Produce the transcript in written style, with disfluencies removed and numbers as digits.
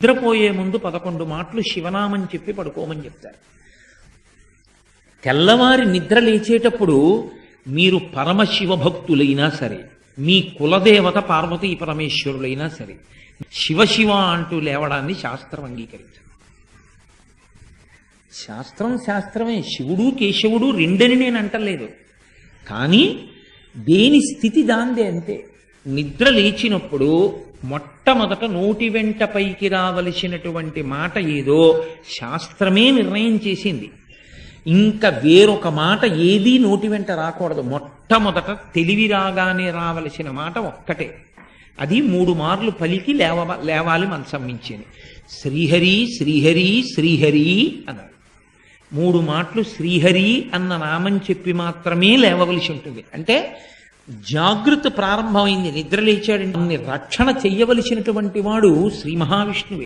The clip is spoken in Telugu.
నిద్రపోయే ముందు 11 మాటలు శివనామం చెప్పి పడుకోమని చెప్తారు. తెల్లవారి నిద్ర లేచేటప్పుడు మీరు పరమశివ భక్తులైనా సరే, మీ కులదేవత పార్వతీ పరమేశ్వరులైనా సరే, శివ అంటూ లేవడాన్ని శాస్త్రం అంగీకరించదు. శాస్త్రమే. శివుడు కేశవుడు రెండని నేను అంటలేదు, కానీ దేని స్థితి దాందే అంతే. నిద్ర లేచినప్పుడు మొట్టమొదట నోటి వెంట పైకి రావలసినటువంటి మాట ఏదో శాస్త్రమే నిర్ణయం చేసింది. ఇంకా వేరొక మాట ఏదీ నోటి వెంట రాకూడదు. మొట్టమొదట తెలివి రాగానే రావలసిన మాట ఒక్కటే, అది 3 మార్లు పలికి లేవాలి మనసం మించింది. శ్రీహరి శ్రీహరి శ్రీహరి అన్నారు. 3 మాటలు శ్రీహరి అన్న నామం చెప్పి మాత్రమే లేవవలసి ఉంటుంది. అంటే జాగృతి ప్రారంభమైంది, నిద్ర లేచాడంటే రక్షణ చెయ్యవలసినటువంటి వాడు శ్రీ మహావిష్ణువే.